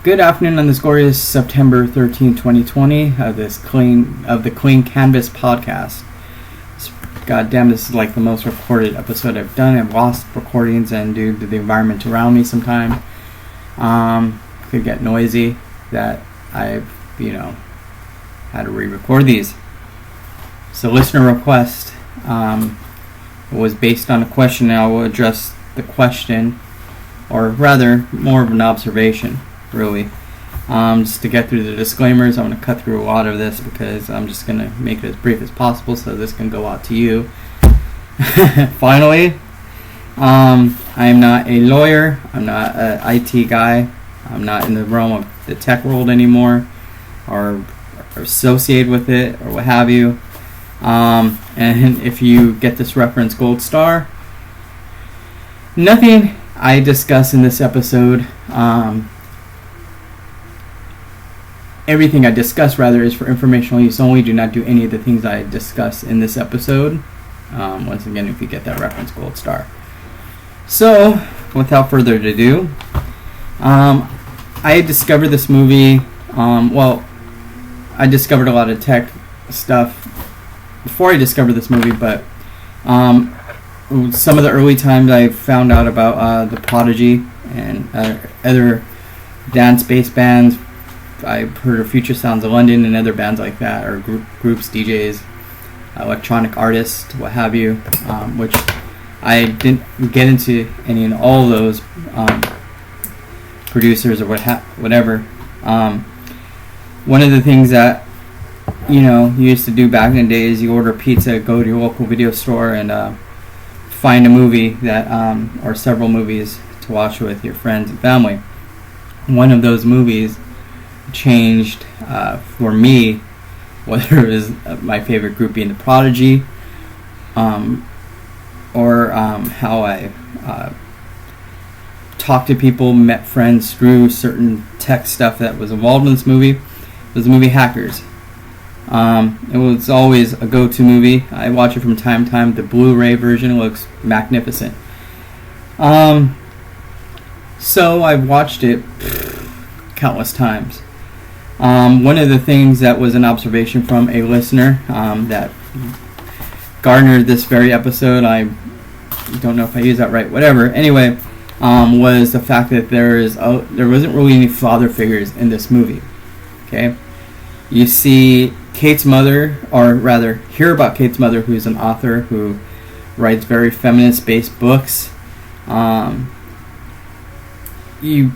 Good afternoon on this glorious September 13, 2020 of the Clean Canvas podcast. God damn, this is like the most recorded episode I've done. I've lost recordings and due to the environment around me sometime. Could get noisy that I've, had to re-record these. So listener request was based on a question, and I will address the question, or rather more of an observation, really. Just to get through the disclaimers, I'm going to cut through a lot of this because I'm just going to make it as brief as possible so this can go out to you. Finally, I am not a lawyer. I'm not an IT guy. I'm not in the realm of the tech world anymore or associated with it or what have you. And if you get this reference, gold star. Nothing I discuss in this episode, everything I discuss rather is for informational use only. Do not do any of the things I discuss in this episode. Once again, if you get that reference, gold star. So, without further ado, I discovered this movie. I discovered a lot of tech stuff before I discovered this movie, but some of the early times I found out about The Prodigy and other dance-based bands. I've heard of Future Sounds of London and other bands like that, or groups, DJs, electronic artists, what have you, which I didn't get into any and all of those producers or whatever. One of the things that you used to do back in the day is you order pizza, go to your local video store, and find a movie that, or several movies to watch with your friends and family. One of those movies changed for me, whether it was my favorite group being The Prodigy, or how I talked to people, met friends through certain tech stuff that was involved in this movie. It was the movie Hackers. It was always a go-to movie. I watch it from time to time. The Blu-ray version looks magnificent. So I've watched it countless times. One of the things that was an observation from a listener that garnered this very episode, I don't know if I use that right, whatever. Anyway, was the fact that there wasn't really any father figures in this movie. Okay, you see Kate's mother, or rather, hear about Kate's mother, who's an author who writes very feminist-based books.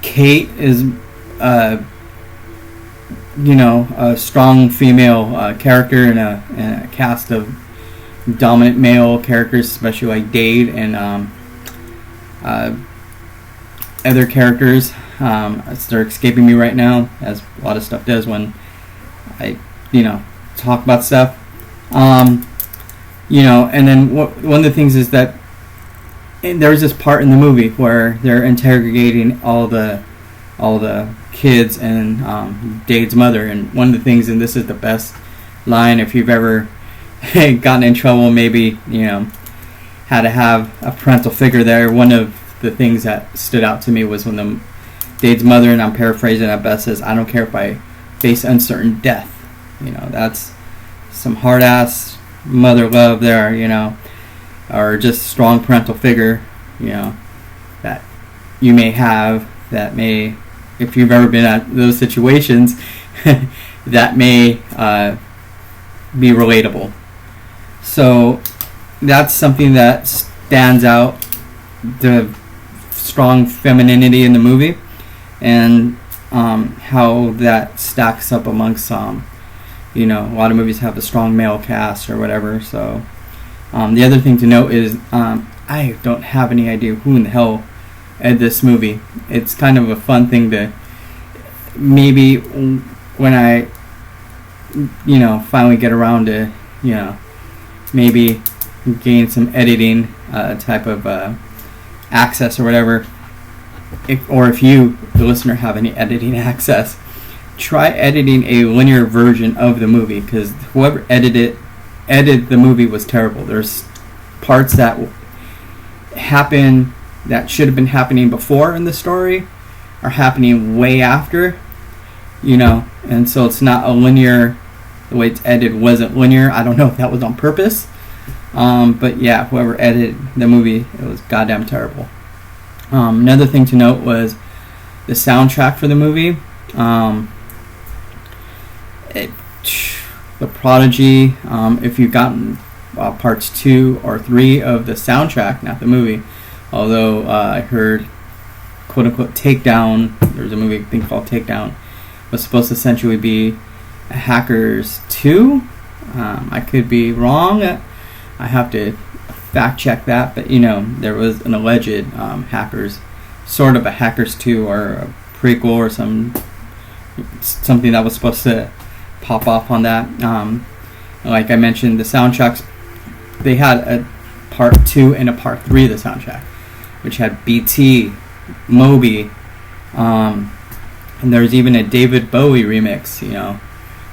Kate is a strong female character in a cast of dominant male characters, especially like Dade and other characters. They're escaping me right now, as a lot of stuff does when I, talk about stuff. And then one of the things is that there's this part in the movie where they're interrogating all the kids and Dade's mother, and one of the things, and this is the best line if you've ever gotten in trouble, maybe had to have a parental figure there. One of the things that stood out to me was when Dade's mother, and I'm paraphrasing at best, says, "I don't care if I face uncertain death." That's some hard ass mother love there, or just strong parental figure, that you may have, that may, if you've ever been at those situations, that may be relatable. So that's something that stands out, the strong femininity in the movie, and how that stacks up amongst a lot of movies have a strong male cast or whatever. So the other thing to note is I don't have any idea who in the hell edited this movie. It's kind of a fun thing to maybe when I finally get around to maybe gain some editing type of access or whatever, if you, the listener, have any editing access, try editing a linear version of the movie, because whoever edited the movie was terrible. There's parts that happen that should have been happening before in the story are happening way after, and so it's not a linear. The way it's edited wasn't linear. I don't know if that was on purpose, but yeah, whoever edited the movie, it was goddamn terrible. Another thing to note was the soundtrack for the movie. The Prodigy. If you've gotten parts 2 or 3 of the soundtrack, not the movie, although I heard quote unquote Takedown, there's a movie thing called Takedown, was supposed to essentially be Hackers 2. I could be wrong. I have to fact check that, but there was an alleged Hackers, sort of a Hackers 2 or a prequel or something that was supposed to pop off on that. Like I mentioned, the soundtracks, they had a part 2 and a part 3 of the soundtrack, which had BT, Moby, and there's even a David Bowie remix,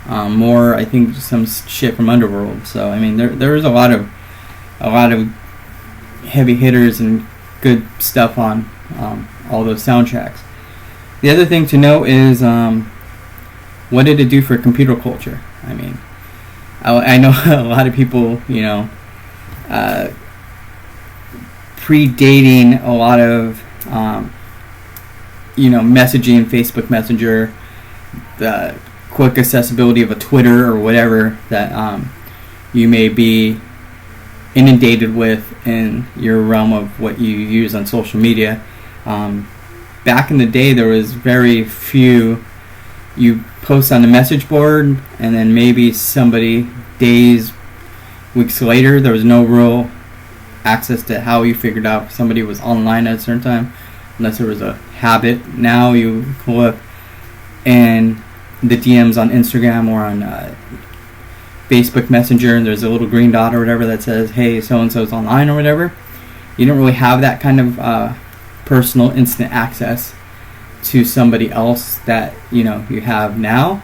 more, I think, some shit from Underworld. So I mean, there is a lot of heavy hitters and good stuff on all those soundtracks. The other thing to note is what did it do for computer culture? I mean, I know a lot of people, predating a lot of messaging, Facebook Messenger, the quick accessibility of a Twitter or whatever that you may be inundated with in your realm of what you use on social media. Back in the day, there was very few. You post on the message board, and then maybe somebody days, weeks later, there was no real access to how you figured out somebody was online at a certain time, unless there was a habit. Now you can look in the DMs on Instagram or on Facebook Messenger, and there's a little green dot or whatever that says, hey, so-and-so's online or whatever. You don't really have that kind of personal instant access to somebody else that you have now.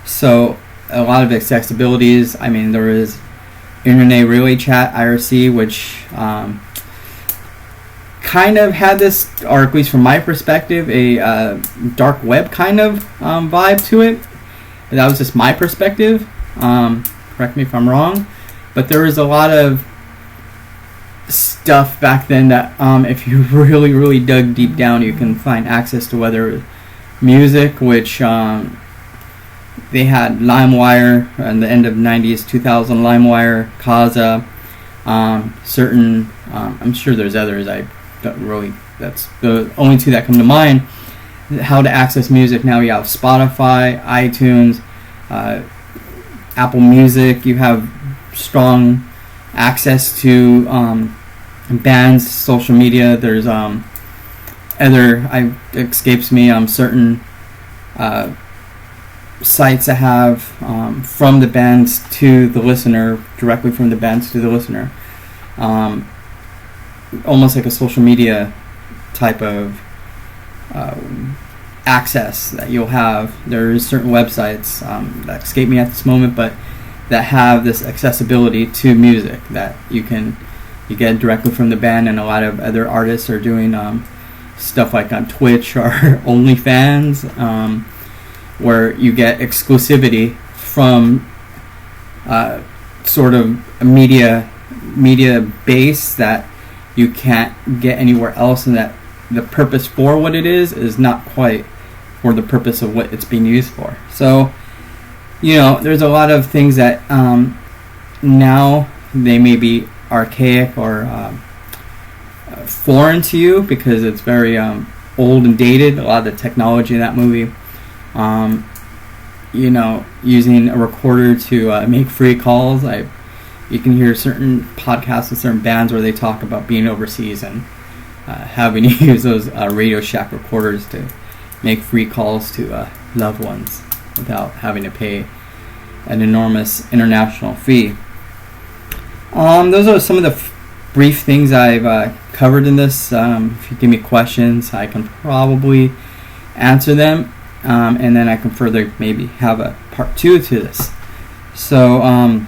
So a lot of accessibilities. I mean, there is Internet Relay Chat, IRC, which kind of had this, or at least from my perspective, a dark web kind of vibe to it. That was just my perspective. Correct me if I'm wrong, but there was a lot of stuff back then that if you really dug deep down, you can find access to, whether music, which they had LimeWire in the end of 90s, 2000, LimeWire, Kazaa, certain, I'm sure there's others, I don't really, that's the only two that come to mind. How to access music now: you have Spotify, iTunes, Apple Music. You have strong access to bands, social media. There's escapes me, certain sites that have from the bands to the listener, directly from the bands to the listener, almost like a social media type of access that you'll have. There's certain websites that escape me at this moment, but that have this accessibility to music that you get directly from the band. And a lot of other artists are doing stuff like on Twitch or OnlyFans, where you get exclusivity from sort of a media base that you can't get anywhere else, and that the purpose for what it is not quite for the purpose of what it's being used for. So, there's a lot of things that now they may be archaic or foreign to you because it's very old and dated. A lot of the technology in that movie, using a recorder to make free calls. You can hear certain podcasts and certain bands where they talk about being overseas and having to use those Radio Shack recorders to make free calls to loved ones without having to pay an enormous international fee. Those are some of the brief things I've covered in this. If you give me questions, I can probably answer them, and then I can further maybe have a part 2 to this. So,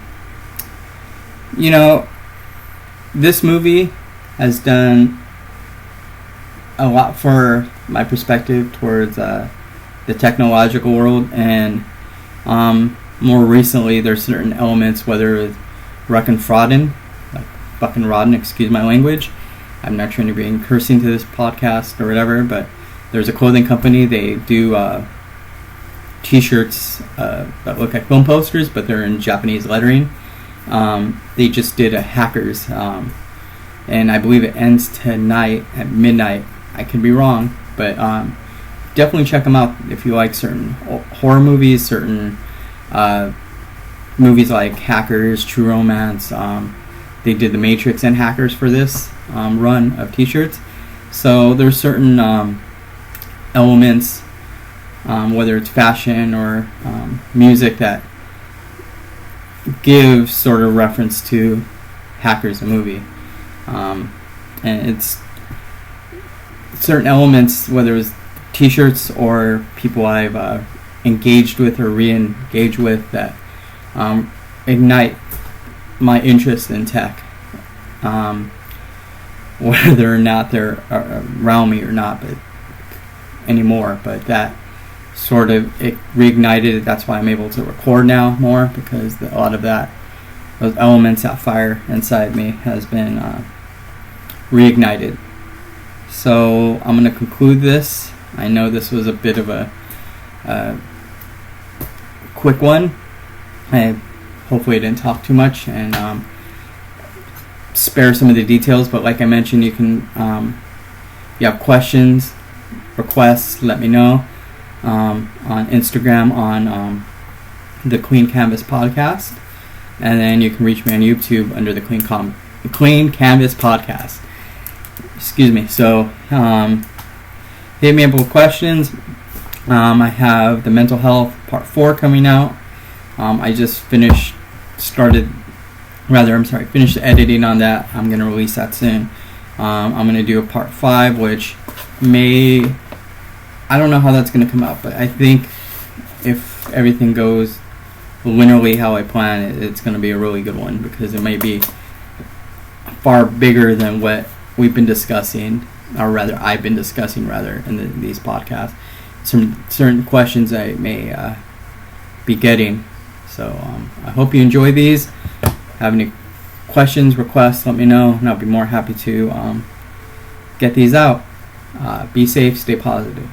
this movie has done a lot for my perspective towards the technological world, and more recently there's certain elements, whether it's Ruckenfrodden, like fucking Rodden, excuse my language. I'm not trying to bring cursing to this podcast or whatever, but there's a clothing company. They do t-shirts that look like film posters, but they're in Japanese lettering. They just did a Hackers, and I believe it ends tonight at midnight. I could be wrong, but definitely check them out if you like certain horror movies, certain movies like Hackers, True Romance. They did The Matrix and Hackers for this run of t-shirts. So there's certain elements, whether it's fashion or music, that give sort of reference to Hackers, the movie. And it's certain elements, whether it's t-shirts or people I've engaged with or re-engaged with, that ignite my interest in tech, whether or not they're around me or not, but anymore. But that sort of, it reignited it. That's why I'm able to record now more, because a lot of those elements, that fire inside me, has been reignited. So I'm going to conclude this. I know this was a bit of a quick one. Hopefully I didn't talk too much and spare some of the details, but like I mentioned, you can, you have questions, requests, let me know on Instagram on the Clean Canvas Podcast, and then you can reach me on YouTube under the Clean Canvas Podcast. Excuse me. So hit me up with questions. I have the mental health part 4 coming out. I just finished the editing on that. I'm going to release that soon. I'm going to do a part 5, which I don't know how that's going to come out, but I think if everything goes linearly how I plan, it's going to be a really good one, because it may be far bigger than what we've been discussing, or rather I've been discussing in these podcasts. Some certain questions I may be getting. So I hope you enjoy these. Have any questions, requests, let me know, and I'll be more happy to get these out. Be safe, stay positive.